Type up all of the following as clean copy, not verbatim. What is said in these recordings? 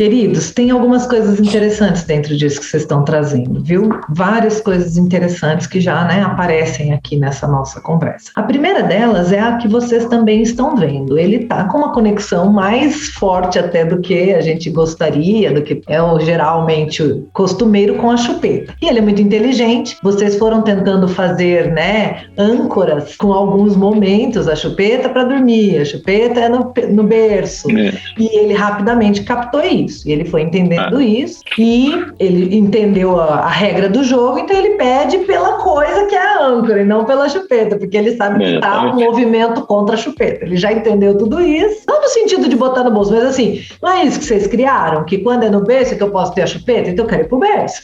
Queridos, tem algumas coisas interessantes dentro disso que vocês estão trazendo, viu? Várias coisas interessantes que já, né, aparecem aqui nessa nossa conversa. A primeira delas é a que vocês também estão vendo. Ele tá com uma conexão mais forte até do que a gente gostaria, do que é geralmente costumeiro com a chupeta. E ele é muito inteligente. Vocês foram tentando fazer, né, âncoras com alguns momentos, a chupeta para dormir, a chupeta é no berço. E ele rapidamente captou isso. E ele foi entendendo isso e ele entendeu a regra do jogo, então ele pede pela coisa que é a âncora e não pela chupeta, porque ele sabe que está um movimento contra a chupeta. Ele já entendeu tudo isso, não no sentido de botar no bolso, mas assim, não é isso que vocês criaram, que quando é no berço é que eu posso ter a chupeta, então eu quero ir pro berço.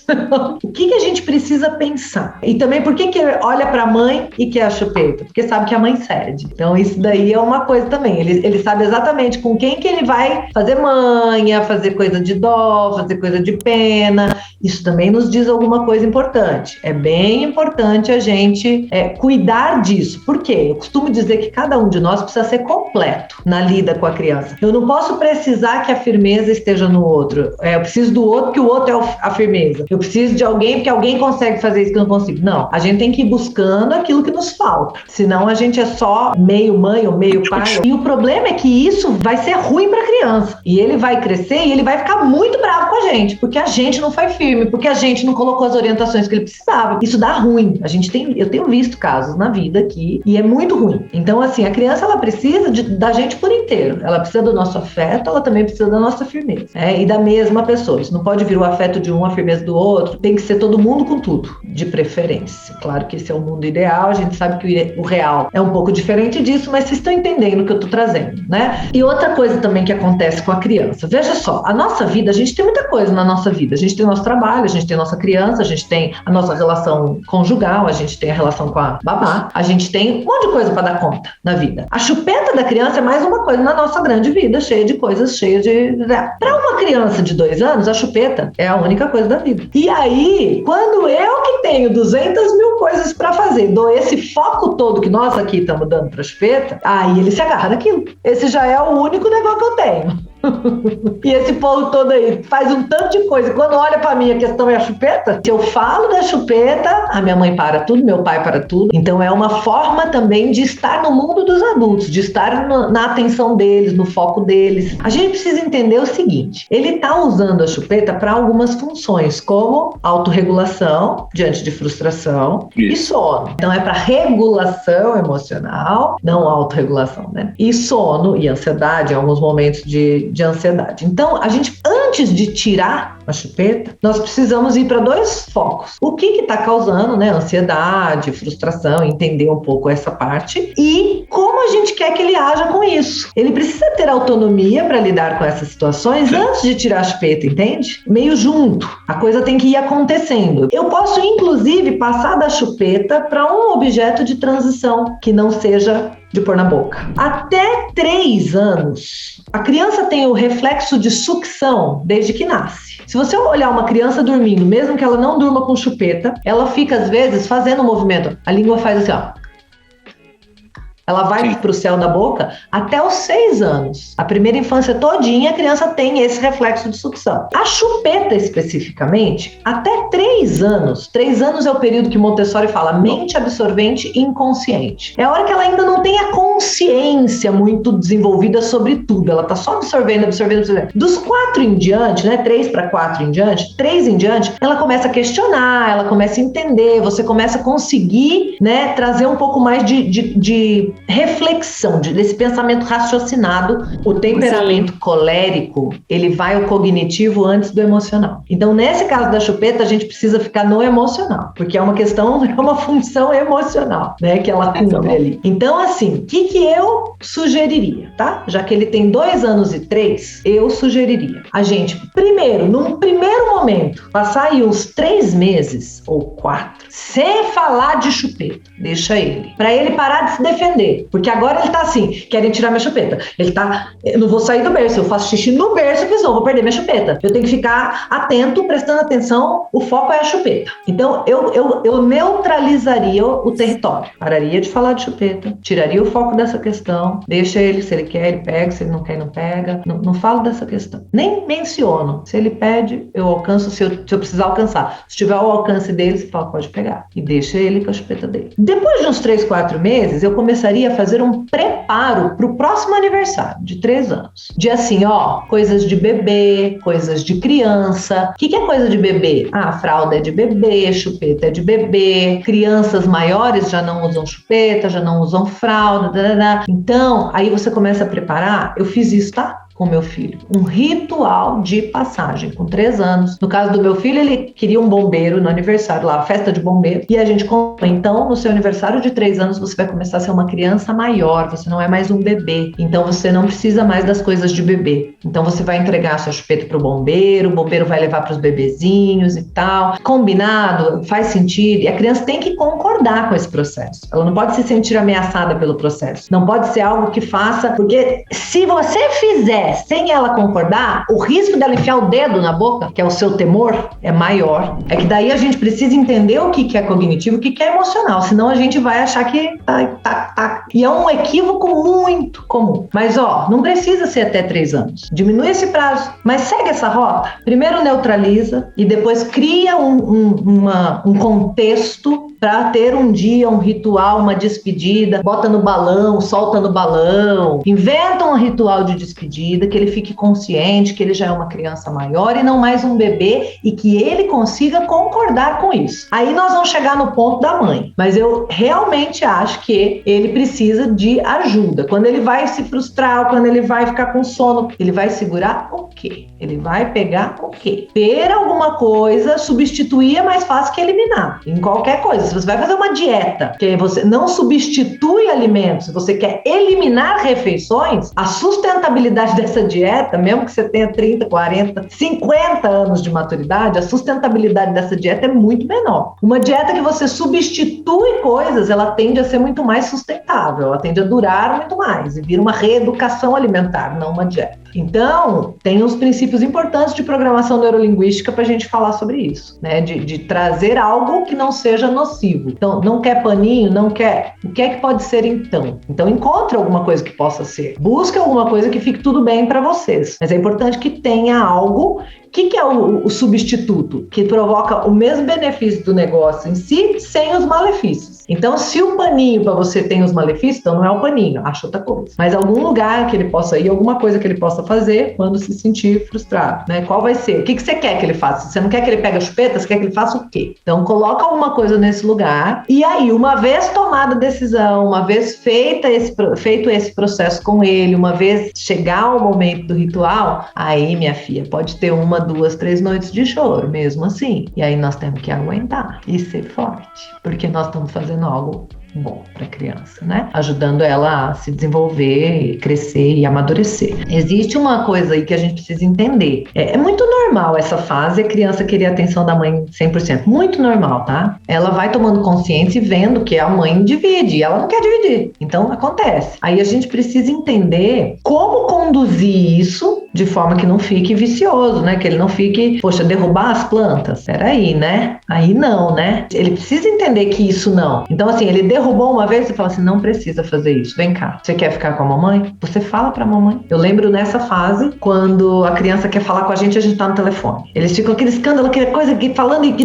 O que a gente precisa pensar? E também por que olha para a mãe e quer a chupeta? Porque sabe que a mãe cede. Então isso daí é uma coisa também, ele sabe exatamente com quem que ele vai fazer manha, fazer coisa de dó, fazer coisa de pena. Isso também nos diz alguma coisa importante. É bem importante a gente cuidar disso. Por quê? Eu costumo dizer que cada um de nós precisa ser completo na lida com a criança. Eu não posso precisar que a firmeza esteja no outro. Eu preciso do outro, que o outro é a firmeza. Eu preciso de alguém, porque alguém consegue fazer isso que eu não consigo. Não, a gente tem que ir buscando aquilo que nos falta. Senão a gente é só meio mãe ou meio pai. E o problema é que isso vai ser ruim para a criança. E ele vai crescer e ele vai ficar muito bravo com a gente, porque a gente não foi firme, porque a gente não colocou as orientações que ele precisava. Isso dá ruim. Eu tenho visto casos na vida aqui e é muito ruim. Então, assim, a criança, ela precisa da gente por inteiro. Ela precisa do nosso afeto, ela também precisa da nossa firmeza. E da mesma pessoa. Isso não pode vir o afeto de um, a firmeza do outro. Tem que ser todo mundo com tudo, de preferência. Claro que esse é o mundo ideal, a gente sabe que o real é um pouco diferente disso, mas vocês estão entendendo o que eu tô trazendo, né? E outra coisa também que acontece com a criança. Veja só, a nossa vida, a gente tem muita coisa na nossa vida. A gente tem nosso trabalho, a gente tem nossa criança, a gente tem a nossa relação conjugal, a gente tem a relação com a babá, a gente tem um monte de coisa para dar conta na vida. A chupeta da criança é mais uma coisa na nossa grande vida, cheia de coisas, cheia de... Para uma criança de 2 anos, a chupeta é a única coisa da vida. E aí, quando eu que tenho 200 mil coisas para fazer, dou esse foco todo que nós aqui estamos dando para a chupeta, aí ele se agarra naquilo. Esse já é o único negócio que eu tenho. E esse povo todo aí faz um tanto de coisa. Quando olha pra mim, a questão é a chupeta. Se eu falo da chupeta, a minha mãe para tudo, meu pai para tudo. Então é uma forma também de estar no mundo dos adultos, de estar na atenção deles, no foco deles. A gente precisa entender o seguinte: ele tá usando a chupeta para algumas funções, como autorregulação diante de frustração e sono. Então é para regulação emocional, não autorregulação, né? E sono e ansiedade, em alguns momentos de ansiedade. Então, a gente, antes de tirar a chupeta, nós precisamos ir para 2 focos. O que está causando, né, ansiedade, frustração, entender um pouco essa parte e como a gente quer que ele haja com isso. Ele precisa ter autonomia para lidar com essas situações antes de tirar a chupeta, entende? Meio junto. A coisa tem que ir acontecendo. Eu posso, inclusive, passar da chupeta para um objeto de transição que não seja de pôr na boca. Até 3 anos, a criança tem o reflexo de sucção desde que nasce. Se você olhar uma criança dormindo, mesmo que ela não durma com chupeta, ela fica, às vezes, fazendo um movimento. A língua faz assim, ó. Ela vai para o céu da boca até os 6 anos. A primeira infância todinha, a criança tem esse reflexo de sucção. A chupeta, especificamente, até 3 anos. 3 anos é o período que Montessori fala mente absorvente e inconsciente. É a hora que ela ainda não tem a consciência muito desenvolvida sobre tudo. Ela está só absorvendo. Dos 4 em diante, né? 3 para 4 em diante, 3 em diante, ela começa a questionar, ela começa a entender, você começa a conseguir, né, trazer um pouco mais de reflexão, desse pensamento raciocinado. O temperamento colérico, ele vai ao cognitivo antes do emocional. Então, nesse caso da chupeta, a gente precisa ficar no emocional, porque é uma questão, é uma função emocional, né, que ela cumpre ali. Então, assim, o que eu sugeriria, tá? Já que ele tem 2 anos e 3, eu sugeriria a gente, primeiro, num primeiro momento, passar aí uns 3 meses ou 4, sem falar de chupeta, deixa ele, para ele parar de se defender. fazer? Porque agora ele tá assim, querem tirar minha chupeta. Eu não vou sair do berço, eu faço xixi no berço, porque senão eu vou perder minha chupeta. Eu tenho que ficar atento, prestando atenção, o foco é a chupeta. Então, eu neutralizaria o território. Pararia de falar de chupeta, tiraria o foco dessa questão, deixa ele, se ele quer, ele pega, se ele não quer, não pega. Não falo dessa questão. Nem menciono. Se ele pede, eu alcanço, se eu precisar alcançar. Se tiver o alcance dele, você fala, pode pegar. E deixa ele com a chupeta dele. Depois de uns 3, 4 meses, eu começaria a fazer um preparo para o próximo aniversário, de 3 anos. De assim, coisas de bebê, coisas de criança. O que é coisa de bebê? Fralda é de bebê, chupeta é de bebê. Crianças maiores já não usam chupeta, já não usam fralda. Então, aí você começa a preparar. Eu fiz isso, tá? Com meu filho, um ritual de passagem com 3 anos. No caso do meu filho, ele queria um bombeiro no aniversário lá, festa de bombeiro, e a gente contou, então no seu aniversário de 3 anos você vai começar a ser uma criança maior, você não é mais um bebê, então você não precisa mais das coisas de bebê, então você vai entregar a sua chupeta pro bombeiro, o bombeiro vai levar para os bebezinhos e tal, combinado, faz sentido, e a criança tem que concordar com esse processo, ela não pode se sentir ameaçada pelo processo, não pode ser algo que faça, porque se você fizer sem ela concordar, o risco dela enfiar o dedo na boca, que é o seu temor, é maior. É que daí a gente precisa entender o que é cognitivo e o que é emocional, senão a gente vai achar que tá. E é um equívoco muito comum. Mas não precisa ser até 3 anos. Diminui esse prazo, mas segue essa rota. Primeiro neutraliza e depois cria um contexto para ter um dia, um ritual, uma despedida, bota no balão, solta no balão, inventa um ritual de despedida, que ele fique consciente que ele já é uma criança maior e não mais um bebê e que ele consiga concordar com isso. Aí nós vamos chegar no ponto da mãe, mas eu realmente acho que ele precisa de ajuda. Quando ele vai se frustrar, quando ele vai ficar com sono, ele vai segurar o quê? Ele vai pegar o quê? Ter alguma coisa, substituir é mais fácil que eliminar, em qualquer coisa. Se você vai fazer uma dieta, que você não substitui alimentos, você quer eliminar refeições, a sustentabilidade dessa dieta, mesmo que você tenha 30, 40, 50 anos de maturidade, a sustentabilidade dessa dieta é muito menor. Uma dieta que você substitui coisas, ela tende a ser muito mais sustentável, ela tende a durar muito mais e vira uma reeducação alimentar, não uma dieta. Então, tem uns princípios importantes de programação neurolinguística para a gente falar sobre isso, né? De trazer algo que não seja nocivo. Então, não quer paninho? Não quer? O que é que pode ser então? Então, encontre alguma coisa que possa ser. Busque alguma coisa que fique tudo bem para vocês. Mas é importante que tenha algo. O que é o substituto? Que provoca o mesmo benefício do negócio em si, sem os malefícios. Então, se o paninho para você tem os malefícios, então não é o paninho, acha outra coisa. Mas algum lugar que ele possa ir, alguma coisa que ele possa fazer quando se sentir frustrado, né? Qual vai ser? O que você quer que ele faça? Você não quer que ele pegue a chupeta? Você quer que ele faça o quê? Então, coloca alguma coisa nesse lugar e aí, uma vez tomada a decisão, uma vez feito esse processo com ele, uma vez chegar o momento do ritual, aí, minha filha, pode ter 1, 2, 3 noites de choro, mesmo assim. E aí nós temos que aguentar e ser forte, porque nós estamos fazendo algo bom para a criança, né? Ajudando ela a se desenvolver, crescer e amadurecer. Existe uma coisa aí que a gente precisa entender. É muito normal essa fase, a criança querer a atenção da mãe 100%. Muito normal, tá? Ela vai tomando consciência e vendo que a mãe divide, e ela não quer dividir. Então, acontece. Aí a gente precisa entender como conduzir isso de forma que não fique vicioso, né? Que ele não fique, derrubar as plantas. Peraí, né? Aí não, né? Ele precisa entender que isso não. Então, assim, ele derrubou uma vez e fala assim, não precisa fazer isso, vem cá. Você quer ficar com a mamãe? Você fala pra mamãe. Eu lembro nessa fase, quando a criança quer falar com a gente tá no telefone. Eles ficam aquele escândalo, aquela coisa aqui, falando e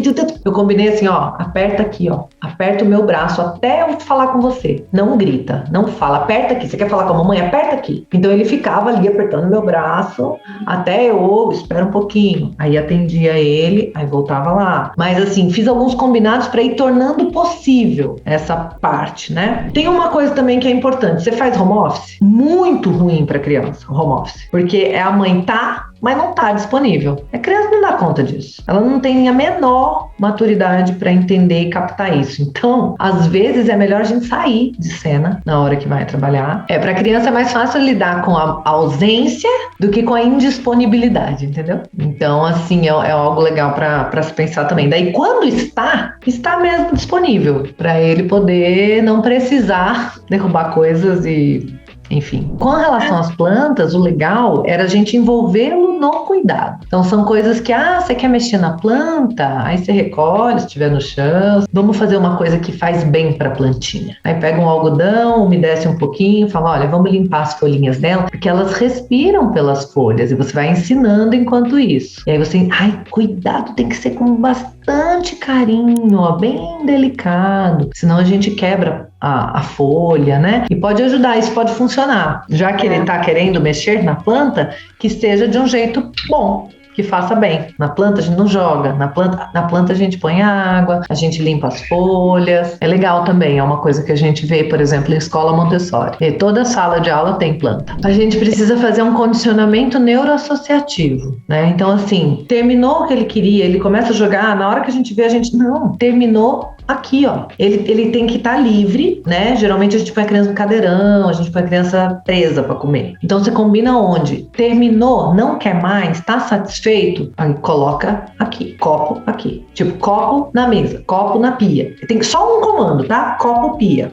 eu combinei assim, aperta aqui, aperta o meu braço até eu falar com você. Não grita, não fala, aperta aqui. Você quer falar com a mamãe? Aperta aqui. Então ele ficava ali apertando meu braço até eu, espera um pouquinho. Aí atendia ele, aí voltava lá. Mas assim, fiz alguns combinados para ir tornando possível essa parte, né? Tem uma coisa também que é importante. Você faz home office? Muito ruim para criança, home office. Porque a mãe tá mas não está disponível. A criança não dá conta disso. Ela não tem a menor maturidade para entender e captar isso. Então, às vezes é melhor a gente sair de cena na hora que vai trabalhar. Para a criança é mais fácil lidar com a ausência do que com a indisponibilidade, entendeu? Então, assim, é algo legal para se pensar também. Daí, quando está mesmo disponível para ele poder não precisar derrubar coisas e... Enfim, com relação às plantas, o legal era a gente envolvê-lo no cuidado. Então, são coisas que, você quer mexer na planta? Aí você recolhe, se estiver no chão. Vamos fazer uma coisa que faz bem para a plantinha. Aí pega um algodão, umedece um pouquinho, fala, olha, vamos limpar as folhinhas dela, porque elas respiram pelas folhas e você vai ensinando enquanto isso. E aí você, cuidado, tem que ser com bastante carinho, bem delicado, senão a gente quebra a folha, né? E pode ajudar, isso pode funcionar. Já que ele está querendo mexer na planta, que esteja de um jeito bom, que faça bem. Na planta a gente não joga, na planta a gente põe água, a gente limpa as folhas. É legal também, é uma coisa que a gente vê, por exemplo, em escola Montessori. E toda sala de aula tem planta. A gente precisa fazer um condicionamento neuroassociativo, né? Então, assim, terminou o que ele queria, ele começa a jogar, na hora que a gente vê, não, terminou aqui, ele tem que estar livre, né? Geralmente a gente põe a criança no cadeirão, a gente põe a criança presa para comer. Então você combina onde? Terminou, não quer mais, tá satisfeito? Aí coloca aqui, copo aqui. Tipo, copo na mesa, copo na pia. Tem só um comando, tá? Copo, pia.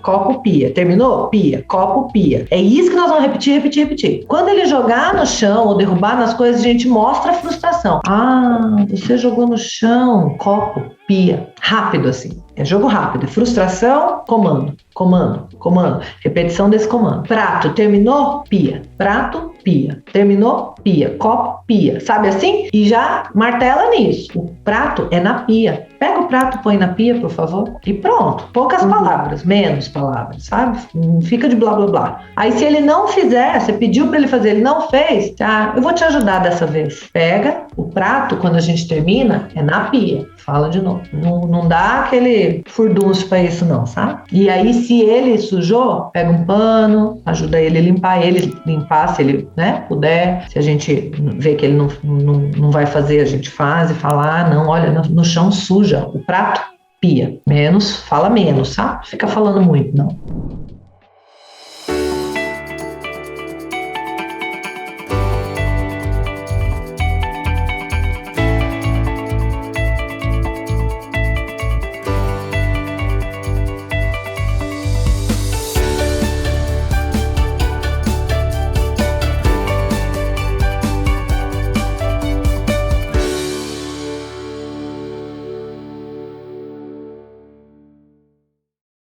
Terminou? Pia, copo, pia. É isso que nós vamos repetir. Quando ele jogar no chão ou derrubar nas coisas, a gente mostra a frustração. Você jogou no chão, copo, pia. Rápido assim. É jogo rápido. Frustração, comando. Repetição desse comando. Prato, terminou? Pia. Prato, pia. Terminou? Pia. Copo, pia. Sabe assim? E já martela nisso. O prato é na pia. Pega o prato, põe na pia, por favor. E pronto. Poucas palavras, menos palavras, sabe? Não fica de blá, blá, blá. Aí se ele não fizer, você pediu para ele fazer, ele não fez, eu vou te ajudar dessa vez. Pega o prato, quando a gente termina, é na pia. Fala de novo. Não dá aquele furdúncio pra isso não, sabe? E aí, se ele sujou, pega um pano, ajuda ele a limpar, se ele, né, puder. Se a gente vê que ele não vai fazer, a gente faz e fala, não, olha, no chão suja o prato, pia. Fala menos, sabe? Fica falando muito, não.